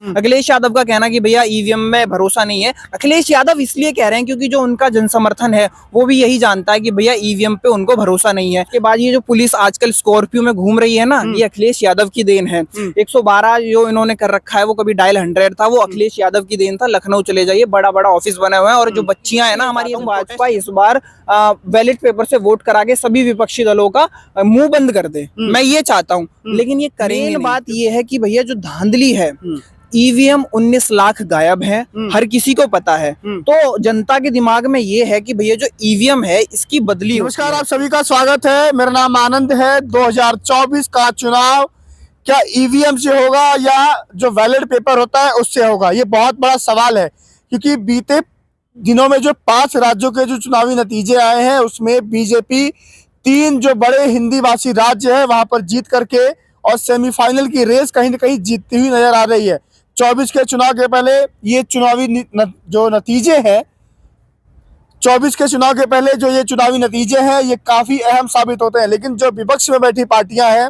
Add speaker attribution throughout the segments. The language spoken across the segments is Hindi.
Speaker 1: अखिलेश यादव का कहना कि भैया ईवीएम में भरोसा नहीं है। अखिलेश यादव इसलिए कह रहे हैं क्योंकि जो उनका जनसमर्थन है वो भी यही जानता है कि भैया ईवीएम पे उनको भरोसा नहीं है। के बाद ये जो पुलिस आजकल स्कॉर्पियो में घूम रही है ना, ये अखिलेश यादव की देन है। 112 जो इन्होंने कर रखा है वो कभी डायल 100 था, वो अखिलेश यादव की देन था। लखनऊ चले जाइए, बड़ा बड़ा ऑफिस बने हुए हैं। और जो बच्चियां है ना हमारी, भाजपा इस बार बैलेट पेपर से वोट करा के सभी विपक्षी दलों का मुंह बंद कर दे, मैं ये चाहता हूँ। लेकिन ये करेंगे। बात ये है कि भैया जो धांधली है, ईवीएम 19 लाख गायब है, हर किसी को पता है। तो जनता के दिमाग में ये है कि भैया जो ईवीएम है इसकी बदली।
Speaker 2: नमस्कार, आप सभी का स्वागत है। मेरा नाम आनंद है। 2024 का चुनाव क्या ईवीएम से होगा या जो बैलेट पेपर होता है उससे होगा, ये बहुत बड़ा सवाल है। क्योंकि बीते दिनों में जो 5 राज्यों के जो चुनावी नतीजे आए हैं उसमें बीजेपी 3 जो बड़े हिंदी भाषी राज्य है वहां पर जीत करके और सेमीफाइनल की रेस कहीं न कहीं जीतती हुई नजर आ रही है। 24 के चुनाव के पहले ये चुनावी जो नतीजे हैं, 24 के चुनाव के पहले जो ये चुनावी नतीजे हैं ये काफी अहम साबित होते हैं। लेकिन जो विपक्ष में बैठी पार्टियां हैं,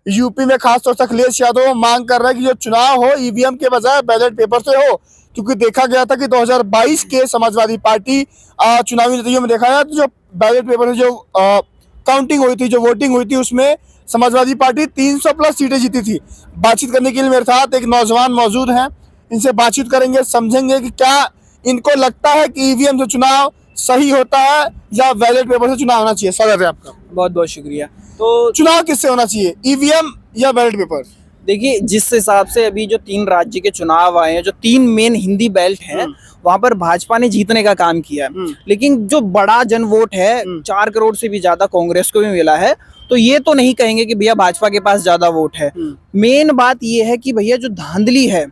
Speaker 2: यूपी में खासतौर से अखिलेश यादव मांग कर रहे हैं कि जो चुनाव हो ईवीएम के बजाय बैलेट पेपर से हो। क्योंकि देखा गया था कि 2022 के समाजवादी पार्टी चुनावी नतीजों में देखा गया तो जो बैलेट पेपर से जो काउंटिंग हुई थी, जो वोटिंग हुई थी, उसमें समाजवादी पार्टी 300 प्लस सीटें जीती थी। बातचीत करने के लिए मेरे साथ एक नौजवान मौजूद हैं, इनसे बातचीत करेंगे, समझेंगे कि क्या इनको लगता है कि ईवीएम से चुनाव सही होता है या बैलेट पेपर से चुनाव होना चाहिए। स्वागत है आपका।
Speaker 1: बहुत बहुत शुक्रिया। तो
Speaker 2: चुनाव किससे होना चाहिए, ईवीएम या बैलेट पेपर?
Speaker 1: देखिए, जिस हिसाब से अभी जो 3 राज्य के चुनाव आए हैं, जो 3 मेन हिंदी बेल्ट हैं, वहां पर भाजपा ने जीतने का काम किया है। लेकिन जो बड़ा जन वोट है, 4 करोड़ से भी ज्यादा कांग्रेस को भी मिला है। तो ये तो नहीं कहेंगे कि भैया भाजपा के पास ज्यादा वोट है। मेन बात ये है कि भैया जो धांधली है,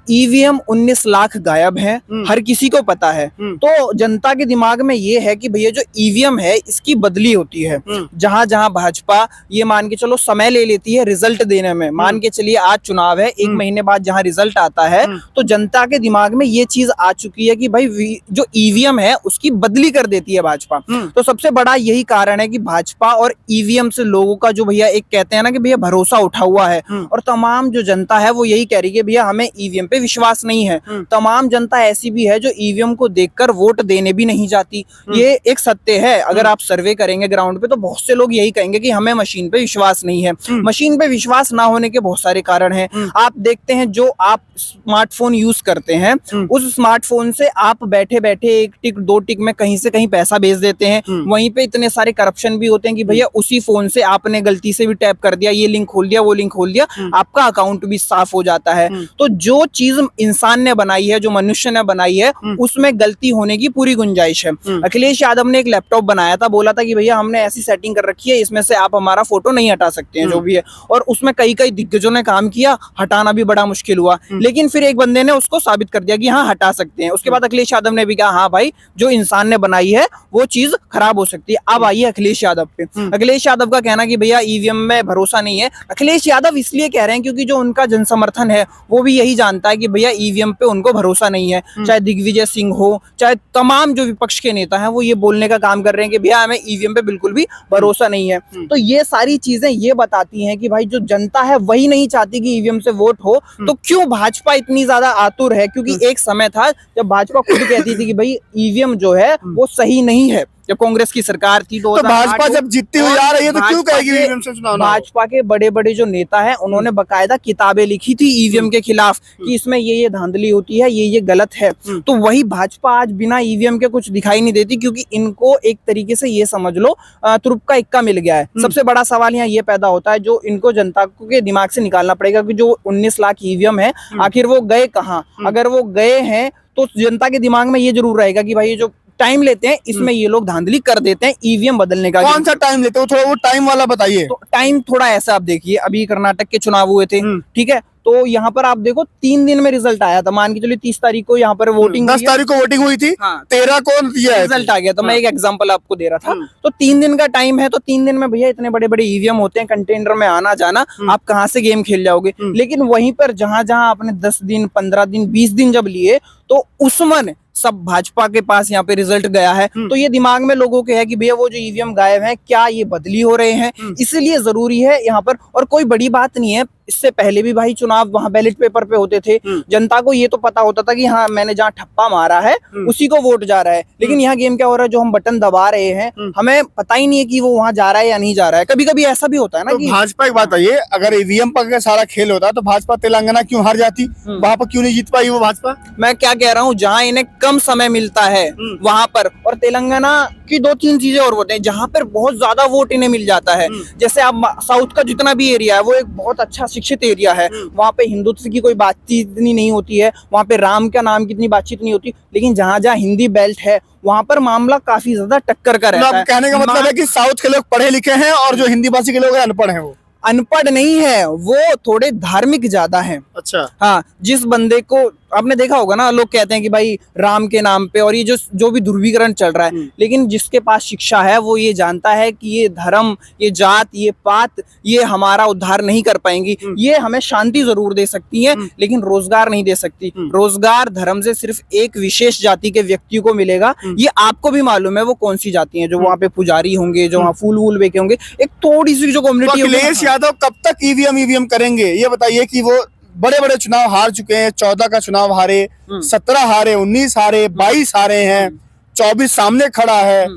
Speaker 1: ईवीएम 19 लाख गायब है, हर किसी को पता है। तो जनता के दिमाग में ये है कि भैया जो ईवीएम है इसकी बदली होती है। जहां जहां भाजपा ये मान के चलो समय ले लेती है रिजल्ट देने में, मान के चलिए आज चुनाव है, 1 महीने बाद जहां रिजल्ट आता है तो जनता के दिमाग में ये चीज आ चुकी है कि भाई जो ईवीएम है उसकी बदली कर देती है भाजपा। तो सबसे बड़ा यही कारण है कि भाजपा और ईवीएम से लोगों का जो भैया एक कहते हैं ना कि भैया भरोसा उठा हुआ है। और तमाम जो जनता है वो यही कह रही है भैया हमें ईवीएम पे विश्वास नहीं है। तमाम जनता ऐसी भी है जो ईवीएम को देखकर वोट देने भी नहीं जाती। ये एक सत्य है। अगर आप सर्वे करेंगे ग्राउंड पे तो बहुत से लोग यही कहेंगे कि हमें मशीन पे विश्वास नहीं है। मशीन पे विश्वास ना होने के बहुत सारे कारण हैं। आप देखते हैं जो आप स्मार्टफोन यूज करते हैं, उस स्मार्टफोन से आप बैठे बैठे 1 टिक 2 टिक में कहीं से कहीं पैसा भेज देते हैं। वहीं पे इतने सारे करप्शन भी होते हैं कि भैया उसी फोन से आपने गलती से भी टैप कर दिया, ये लिंक खोल दिया, वो लिंक खोल दिया, आपका अकाउंट भी साफ हो जाता है। तो जो चीज इंसान ने बनाई है, जो मनुष्य ने बनाई है, उसमें गलती होने की पूरी गुंजाइश है। अखिलेश यादव ने एक लैपटॉप बनाया था, बोला था कि भैया हमने ऐसी सेटिंग कर रखी है, इसमें से आप हमारा फोटो नहीं हटा सकते हैं, जो भी है। और उसमें कई कई दिग्गजों ने काम किया, हटाना भी बड़ा मुश्किल हुआ। लेकिन फिर एक बंदे ने उसको साबित कर दिया कि हाँ हटा सकते हैं। उसके बाद अखिलेश यादव ने भी कहा हाँ भाई जो इंसान ने बनाई है वो चीज खराब हो सकती है। अब आइए अखिलेश यादव पे। अखिलेश यादव का कहना कि भैया ईवीएम में भरोसा नहीं है। अखिलेश यादव इसलिए कह रहे हैं क्योंकि जो उनका जनसमर्थन है वो भी यही जानता है कि भैया ईवीएम पे उनको भरोसा नहीं है। चाहे दिग्विजय सिंह हो, चाहे तमाम जो विपक्ष के नेता हैं, वो ये बोलने का काम कर रहे हैं कि भैया हमें ईवीएम पे बिल्कुल भी भरोसा नहीं है। तो ये सारी चीजें ये बताती हैं कि भाई जो जनता है वही नहीं चाहती कि ईवीएम से वोट हो। तो क्यों भाजपा इतनी ज्यादा आतुर है? क्योंकि एक समय था जब भाजपा खुद कहती थी कि भाई ईवीएम जो है वो सही नहीं है, जब कांग्रेस की सरकार थी। तो
Speaker 2: भाजपा जब जीतती हुई आ रही है तो क्यों कहेगी ईवीएम से चुनाव?
Speaker 1: भाजपा के बड़े बड़े जो नेता हैं उन्होंने बकायदा किताबें लिखी थी ईवीएम के खिलाफ कि इसमें ये धांधली होती है, ये गलत है। तो वही भाजपा आज बिना ईवीएम के कुछ दिखाई नहीं देती, क्योंकि इनको एक तरीके से ये समझ लो तुरुप का इक्का मिल गया है। सबसे बड़ा सवाल यहाँ ये पैदा होता है जो इनको जनता के दिमाग से निकालना पड़ेगा कि जो 19 लाख ईवीएम है आखिर वो गए कहाँ? अगर वो गए हैं तो जनता के दिमाग में ये जरूर रहेगा कि भाई जो टाइम लेते हैं इसमें ये लोग धांधली कर देते हैं ईवीएम बदलने का।
Speaker 2: कौन सा टाइम लेते हो? थोड़ा वो टाइम वाला बताइए।
Speaker 1: तो टाइम थोड़ा ऐसा आप देखिए, अभी कर्नाटक के चुनाव हुए थे, ठीक है, तो यहाँ पर आप देखो 3 दिन में रिजल्ट आया था। मान के चलिए 30 तारीख को यहाँ पर वोटिंग,
Speaker 2: 10 तारीख को वोटिंग हुई थी, 13 को
Speaker 1: रिजल्ट आ गया। तो मैं एक एग्जांपल आपको दे रहा था। तो 3 दिन का टाइम है, तो 3 दिन में भैया इतने बड़े बड़े ईवीएम होते हैं, कंटेनर में आना जाना, आप कहाँ से गेम खेल जाओगे? लेकिन वहीं पर जहां जहां आपने 10 दिन 15 दिन 20 दिन जब लिए तो उसमें सब भाजपा के पास यहाँ पे रिजल्ट गया है। तो ये दिमाग में लोगों के है कि भैया वो जो ईवीएम गायब है क्या ये बदली हो रहे हैं, इसलिए जरूरी है यहाँ पर। और कोई बड़ी बात नहीं है, इससे पहले भी भाई चुनाव वहां बैलेट पेपर पे होते थे। जनता को ये तो पता होता था कि हाँ मैंने जहाँ ठप्पा मारा है उसी को वोट जा रहा है। लेकिन यहाँ गेम क्या हो रहा है, जो हम बटन दबा रहे हैं हमें पता ही नहीं है कि वो वहां जा रहा है या नहीं जा रहा है। कभी कभी ऐसा भी होता है ना
Speaker 2: तो
Speaker 1: कि
Speaker 2: भाजपा एक बात है, अगर ईवीएम पर अगर सारा खेल होता तो भाजपा तेलंगाना क्यों हार जाती, वहां पर क्यों नहीं जीत पाई वो भाजपा?
Speaker 1: मैं क्या कह रहा हूँ, जहाँ इन्हें कम समय मिलता है वहां पर, और तेलंगाना की 2-3 चीजें और होते हैं जहां पर बहुत ज्यादा वोट इन्हें मिल जाता है। जैसे आप साउथ का जितना भी एरिया है वो एक बहुत अच्छा शिक्षित एरिया है, वहां पे हिंदुत्व की कोई बातचीत इतनी नहीं होती है, वहां पे राम का नाम की इतनी बातचीत नहीं होती। लेकिन जहां जहां हिंदी बेल्ट है वहां पर मामला काफी ज्यादा टक्कर का रहता है।
Speaker 2: कहने का मतलब है कि साउथ के लोग पढ़े लिखे हैं और जो हिंदी भाषी के लोग हैं अनपढ़ हैं। वो
Speaker 1: अनपढ़ नहीं है, वो थोड़े धार्मिक ज्यादा हैं।
Speaker 2: अच्छा,
Speaker 1: हाँ, जिस बंदे को आपने देखा होगा ना, लोग कहते हैं कि भाई राम के नाम पे, और ये जो भी ध्रुवीकरण चल रहा है, लेकिन जिसके पास शिक्षा है वो ये जानता है कि ये धर्म, ये जात, ये पात, ये हमारा उद्धार नहीं कर पाएंगी। ये हमें शांति जरूर दे सकती है लेकिन रोजगार नहीं दे सकती। रोजगार धर्म से सिर्फ एक विशेष जाति के व्यक्ति को मिलेगा। ये आपको भी मालूम है वो कौन सी जाति है, जो वहाँ पे पुजारी होंगे, जो वहाँ फूल वूल बेचे होंगे, एक थोड़ी सी जो कम्युनिटी।
Speaker 2: अखिलेश यादव कब तक ईवीएम करेंगे ये बताइए कि वो बड़े बड़े चुनाव हार चुके हैं। 14 का चुनाव हारे, 17 हारे, 19 हारे, 22 हारे हैं, 24 सामने खड़ा है।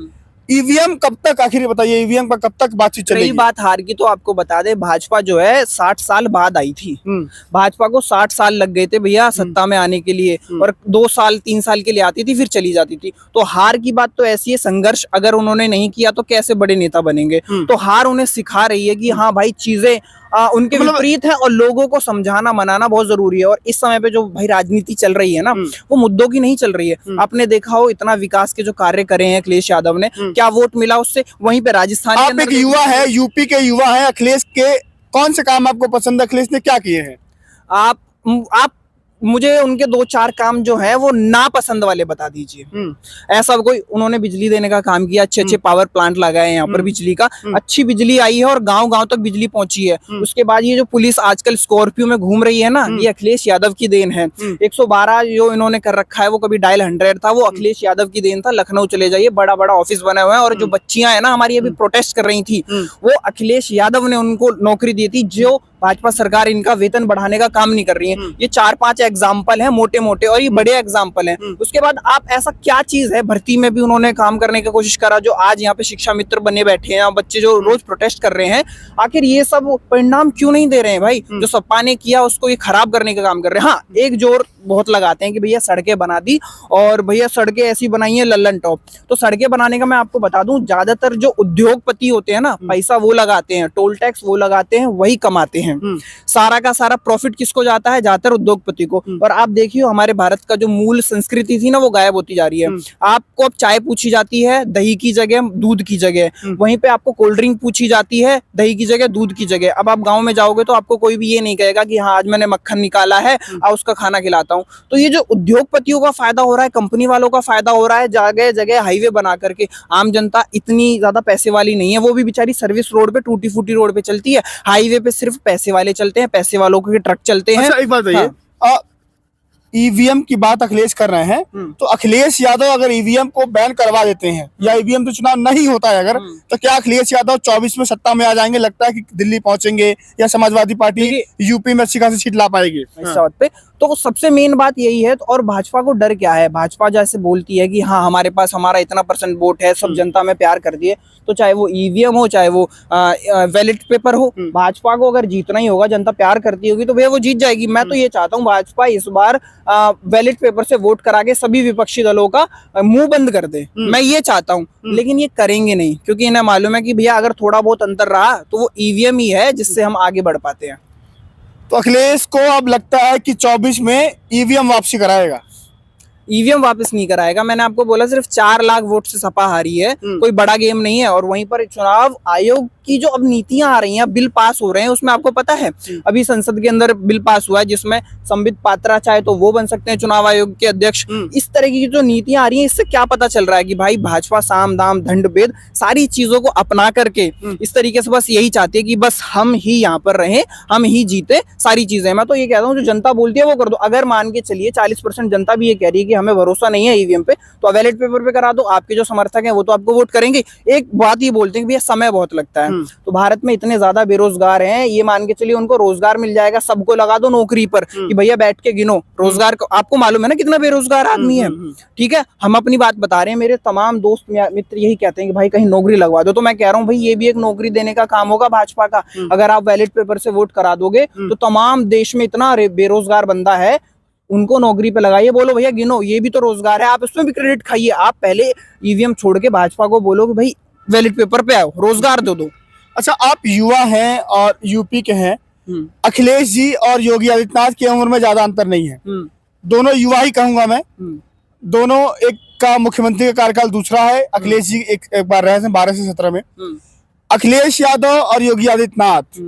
Speaker 2: ईवीएम कब तक, आखिर बताइए ईवीएम पर कब तक बातचीत चलेगी?
Speaker 1: रही बात हार की, तो आपको बता दे, भाजपा जो है 60 साल बाद आई थी। भाजपा को 60 साल लग गए थे भैया सत्ता में आने के लिए, और 2 साल 3 साल के लिए आती थी फिर चली जाती थी। तो हार की बात तो ऐसी है, संघर्ष अगर उन्होंने नहीं किया तो कैसे बड़े नेता बनेंगे। तो हार उन्हें सिखा रही है कि हाँ भाई चीजें उनके विपरीत है, और लोगों को समझाना मनाना बहुत जरूरी है। और इस समय पे जो भाई राजनीति चल रही है ना, वो मुद्दों की नहीं चल रही है। आपने देखा हो इतना विकास के जो कार्य करे हैं अखिलेश यादव ने, क्या वोट मिला उससे? वहीं पे राजस्थान
Speaker 2: आप एक युवा है, यूपी के युवा है, अखिलेश के कौन से काम आपको पसंद है, अखिलेश ने क्या किए हैं?
Speaker 1: आप मुझे उनके 2-4 काम जो है वो नापसंद वाले बता दीजिए। ऐसा कोई, उन्होंने बिजली देने का काम किया, अच्छे अच्छे पावर प्लांट लगाए यहाँ पर बिजली का, अच्छी बिजली आई है और गांव गांव तक बिजली पहुंची है। उसके बाद ये जो पुलिस आजकल स्कॉर्पियो में घूम रही है ना, ये अखिलेश यादव की देन है। 112 जो इन्होंने कर रखा है, वो कभी डायल 100 था, वो अखिलेश यादव की देन था। लखनऊ चले जाइए, बड़ा बड़ा ऑफिस बने हुए हैं, और जो बच्चियां है ना हमारी अभी प्रोटेस्ट कर रही थी, वो अखिलेश यादव ने उनको नौकरी दी थी, जो भाजपा सरकार इनका वेतन बढ़ाने का काम नहीं कर रही है। ये 4-5 एग्जाम्पल हैं मोटे मोटे, और ये बड़े एग्जाम्पल हैं। उसके बाद आप ऐसा क्या चीज है, भर्ती में भी उन्होंने काम करने की कोशिश करा, जो आज यहाँ पे शिक्षा मित्र बने बैठे हैं, बच्चे जो रोज प्रोटेस्ट कर रहे हैं। आखिर ये सब परिणाम क्यों नहीं दे रहे हैं भाई? जो सपा ने किया उसको ये खराब करने का काम कर रहे हैं। हाँ, एक जोर बहुत लगाते हैं कि भैया सड़कें बना दी, और भैया सड़कें ऐसी बनाई है लल्लन टॉप। तो सड़कें बनाने का मैं आपको बता दूं, ज्यादातर जो उद्योगपति होते हैं ना, पैसा वो लगाते हैं, टोल टैक्स वो लगाते हैं, वही कमाते हैं। सारा का सारा प्रॉफिट किसको जाता है? ज्यादातर उद्योगपति को। और आप देखिए हमारे भारत का जो मूल संस्कृति थी ना, वो गायब होती जा रही है। आपको अब चाय पूछी जाती है दही की जगह, दूध की जगह। वहीं पे आपको कोल्ड ड्रिंक पूछी जाती है दही की जगह, दूध की जगह। अब आप गाँव में जाओगे तो आपको कोई भी ये नहीं कहेगा कि हाँ आज मैंने मक्खन निकाला है, उसका खाना खिलाता हूँ। तो ये जो उद्योगपतियों का फायदा हो रहा है, कंपनी वालों का फायदा हो रहा है, जगह जगह हाईवे बना करके। आम जनता इतनी ज्यादा पैसे वाली नहीं है, वो भी बेचारी सर्विस रोड पे, टूटी फूटी रोड पे चलती है। हाईवे पे सिर्फ पैसे वाले चलते हैं, पैसे वालों के ट्रक चलते हैं।
Speaker 2: अच्छा, एक बात बताइए, ईवीएम की बात अखिलेश कर रहे हैं, तो अखिलेश यादव अगर ईवीएम को बैन करवा देते हैं, या ईवीएम तो चुनाव नहीं होता है अगर, तो क्या अखिलेश यादव 24 में सत्ता में आ जाएंगे? लगता है कि दिल्ली पहुंचेंगे, या समाजवादी पार्टी यूपी में अच्छी खासी सीट ला पाएगी इस बात पे?
Speaker 1: तो सबसे मेन बात यही है। और भाजपा को डर क्या है? भाजपा जैसे बोलती है कि हाँ हमारे पास हमारा इतना % वोट है, सब जनता में प्यार कर दिए, तो चाहे वो ईवीएम हो, चाहे वो बैलेट पेपर हो, भाजपा को अगर जीतना ही होगा, जनता प्यार करती होगी, तो भैया वो जीत जाएगी। मैं तो ये चाहता हूँ भाजपा इस बार बैलेट पेपर से वोट करा के सभी विपक्षी दलों का मुंह बंद कर दे। मैं ये चाहता हूँ, लेकिन ये करेंगे नहीं, क्योंकि इन्हें मालूम है कि भैया अगर थोड़ा बहुत अंतर रहा तो वो ईवीएम ही है जिससे हम आगे बढ़ पाते हैं।
Speaker 2: तो अखिलेश को अब लगता है कि 24 में ईवीएम वापसी कराएगा?
Speaker 1: ईवीएम वापस नहीं कराएगा। मैंने आपको बोला सिर्फ 4 लाख वोट से सपा हारी है, कोई बड़ा गेम नहीं है। और वहीं पर चुनाव आयोग की जो अब नीतियां आ रही हैं, बिल पास हो रहे हैं, उसमें आपको पता है अभी संसद के अंदर बिल पास हुआ है जिसमें संबित पात्रा चाहे तो वो बन सकते हैं चुनाव आयोग के अध्यक्ष। इस तरह की जो नीतियां आ रही हैं, इससे क्या पता चल रहा है कि भाई भाजपा साम दाम दंड भेद सारी चीजों को अपना करके इस तरीके से बस यही चाहती है कि बस हम ही यहाँ पर रहें, हम ही जीते सारी चीजें। मैं तो ये कहता हूँ जो जनता बोलती है वो कर दो। अगर मान के चलिए 40% जनता भी ये कह रही है कि हमें भरोसा नहीं है ईवीएम पे, तो बैलेट पेपर पे करा दो, आपके जो समर्थक हैं वो तो आपको वोट करेंगे। एक बात ये बोलते हैं कि भैया समय बहुत लगता है, तो भारत में इतने ज्यादा बेरोजगार हैं, ये मान के चलिए उनको रोजगार मिल जाएगा, सबको लगा दो नौकरी पर कि भैया बैठ के गिनो रोजगार को। आपको मालूम है ना कितना बेरोजगार आदमी है, ठीक है। हम अपनी बात बता रहे हैं, मेरे तमाम दोस्त मित्र यही कहते हैं कि भाई कहीं नौकरी लगवा दो, तो मैं कह रहा हूँ भाई ये भी एक नौकरी देने का काम होगा भाजपा का। अगर आप बैलेट पेपर से वोट करा दोगे तो तमाम देश में इतना बेरोजगार बंदा है, उनको नौकरी पे लगाइए, बोलो भैया गिनो, ये भी तो रोजगार है, आप इसमें भी क्रेडिट खाइए। आप पहले ईवीएम छोड़ के भाजपा को बोलो कि भाई बैलेट पेपर पे आओ, रोजगार दो।
Speaker 2: अच्छा, आप युवा हैं और यूपी के हैं, अखिलेश जी और योगी आदित्यनाथ की उम्र में ज्यादा अंतर नहीं है, दोनों युवा ही कहूंगा मैं। दोनों, एक का मुख्यमंत्री का कार्यकाल दूसरा है, अखिलेश जी एक बार रहे थे 12 से 17 में। अखिलेश यादव और योगी आदित्यनाथ,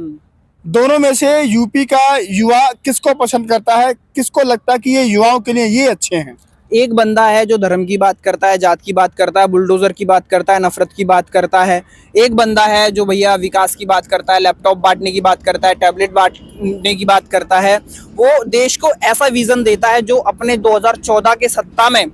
Speaker 2: दोनों में से यूपी का युवा किसको पसंद करता है, किसको लगता है कि ये युवाओं के लिए ये अच्छे हैं?
Speaker 1: एक बंदा है जो धर्म की बात करता है, जात की बात करता है, बुलडोजर की बात करता है, नफरत की बात करता है। एक बंदा है जो भैया विकास की बात करता है, लैपटॉप बांटने की बात करता है, टैबलेट बांटने की बात करता है। वो देश को ऐसा विजन देता है जो अपने 2014 के सत्ता में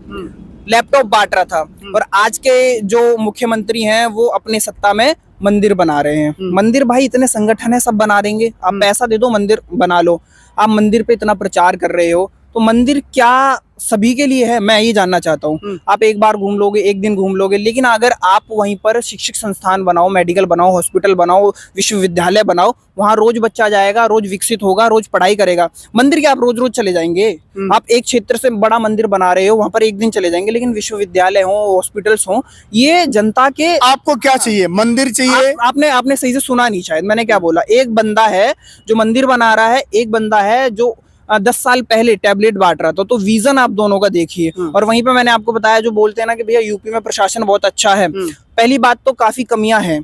Speaker 1: लैपटॉप बांट रहा था, और आज के जो मुख्यमंत्री हैं वो अपने सत्ता में मंदिर बना रहे हैं। मंदिर भाई इतने संगठन है, सब बना देंगे, आप पैसा दे दो मंदिर बना लो। आप मंदिर पे इतना प्रचार कर रहे हो, तो मंदिर क्या सभी के लिए है? मैं ये जानना चाहता हूँ। आप एक बार घूम लोगे, एक दिन घूम लोगे, लेकिन अगर आप वहीं पर शिक्षक संस्थान बनाओ, मेडिकल बनाओ, हॉस्पिटल बनाओ, विश्वविद्यालय बनाओ, वहाँ रोज बच्चा जाएगा, रोज विकसित होगा, रोज पढ़ाई करेगा। मंदिर क्या आप रोज रोज चले जाएंगे? आप एक क्षेत्र से बड़ा मंदिर बना रहे हो, वहां पर एक दिन चले जाएंगे, लेकिन विश्वविद्यालय हो, हॉस्पिटल्स हो, ये जनता के।
Speaker 2: आपको क्या चाहिए? मंदिर चाहिए?
Speaker 1: आपने सही से सुना नहीं शायद, मैंने क्या बोला। एक बंदा है जो मंदिर बना रहा है, एक बंदा है जो 10 साल पहले टैबलेट बांट रहा था। तो विजन आप दोनों का देखिए। और वहीं पे मैंने आपको बताया, जो बोलते हैं ना कि भैया यूपी में प्रशासन बहुत अच्छा है, पहली बात तो काफी कमियां हैं।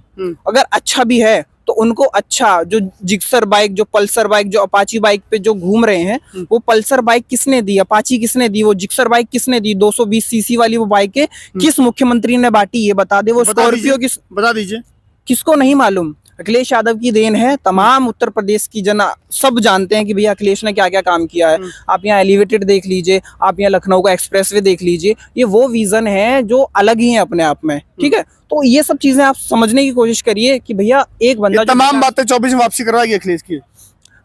Speaker 1: अगर अच्छा भी है तो उनको अच्छा, जो जिक्सर बाइक, जो पल्सर बाइक, जो अपाची बाइक पे जो घूम रहे हैं, वो पल्सर बाइक किसने दी, अपाची किसने दी, वो जिक्सर बाइक किसने दी, 220 सीसी वाली वो बाइकें किस मुख्यमंत्री ने बांटी, ये बता दे। वो स्कॉर्पियो किस, बता दीजिए, किसको नहीं मालूम? अखिलेश यादव की देन है। तमाम उत्तर प्रदेश की जना सब जानते हैं कि भैया अखिलेश ने क्या क्या काम किया है। आप यहाँ एलिवेटेड देख लीजिए, आप यहाँ लखनऊ का एक्सप्रेसवे देख लीजिए, ये वो विजन है जो अलग ही है अपने आप में, ठीक है। तो ये सब चीजें आप समझने की कोशिश करिए कि भैया एक बंदा,
Speaker 2: तमाम बातें 24 में वापसी करवाएगी अखिलेश की।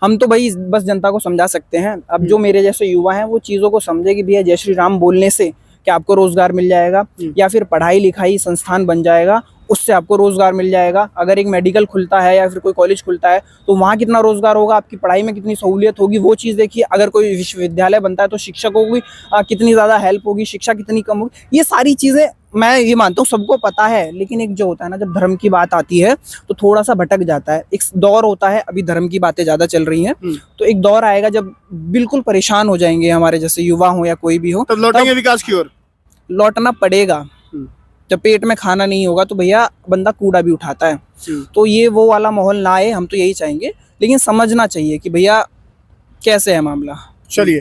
Speaker 1: हम तो भाई बस जनता को समझा सकते हैं। अब जो मेरे जैसे युवा हैं वो चीजों को समझे कि भैया जय श्री राम बोलने से क्या आपको रोजगार मिल जाएगा, या फिर पढ़ाई लिखाई संस्थान बन जाएगा, उससे आपको रोजगार मिल जाएगा। अगर एक मेडिकल खुलता है या फिर कोई कॉलेज खुलता है तो वहाँ कितना रोजगार होगा, आपकी पढ़ाई में कितनी सहूलियत होगी, वो चीज़ देखिए। अगर कोई विश्वविद्यालय बनता है तो शिक्षकों की कितनी ज़्यादा हेल्प होगी, शिक्षा कितनी कम होगी। ये सारी चीज़ें मैं ये मानता हूँ सबको पता है, लेकिन एक जो होता है ना, जब धर्म की बात आती है तो थोड़ा सा भटक जाता है। एक दौर होता है, अभी धर्म की बातें ज़्यादा चल रही हैं, तो एक दौर आएगा जब बिल्कुल परेशान हो जाएंगे हमारे जैसे युवा हो या कोई भी हो,
Speaker 2: तब लौटेंगे विकास की ओर।
Speaker 1: लौटना पड़ेगा। जब पेट में खाना नहीं होगा तो भैया बंदा कूड़ा भी उठाता है। तो ये वो वाला माहौल ना आए, हम तो यही चाहेंगे, लेकिन समझना चाहिए कि भैया कैसे है मामला।
Speaker 2: चलिए,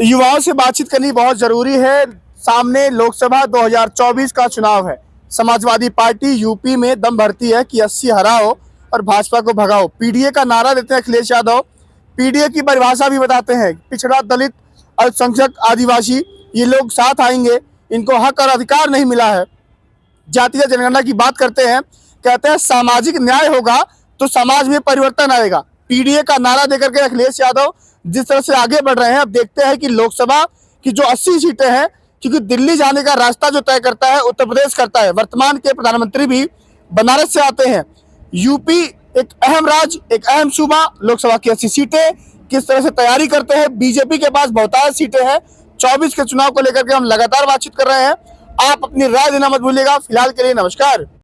Speaker 2: युवाओं से बातचीत करनी बहुत जरूरी है। सामने लोकसभा 2024 का चुनाव है। समाजवादी पार्टी यूपी में दम भरती है कि 80 हराओ और भाजपा को भगाओ। पीडीए का नारा देते हैं अखिलेश यादव। पीडीए की परिभाषा भी बताते हैं, पिछड़ा, दलित, अल्पसंख्यक, आदिवासी, ये लोग साथ आएंगे, इनको हक और अधिकार नहीं मिला है। जातीय जनगणना की बात करते हैं, कहते हैं सामाजिक न्याय होगा तो समाज में परिवर्तन आएगा। पीडीए का नारा देकर के अखिलेश यादव जिस तरह से आगे बढ़ रहे हैं, अब देखते हैं कि लोकसभा की जो 80 सीटें हैं, क्योंकि दिल्ली जाने का रास्ता जो तय करता है उत्तर प्रदेश करता है। वर्तमान के प्रधानमंत्री भी बनारस से आते हैं। यूपी एक अहम राज्य, एक अहम सूबा, लोकसभा की 80 सीटें किस तरह से तैयारी करते हैं। बीजेपी के पास बहुतायत सीटें हैं। 24 के चुनाव को लेकर के हम लगातार बातचीत कर रहे हैं। आप अपनी राय देना मत भूलिएगा। फिलहाल के लिए नमस्कार।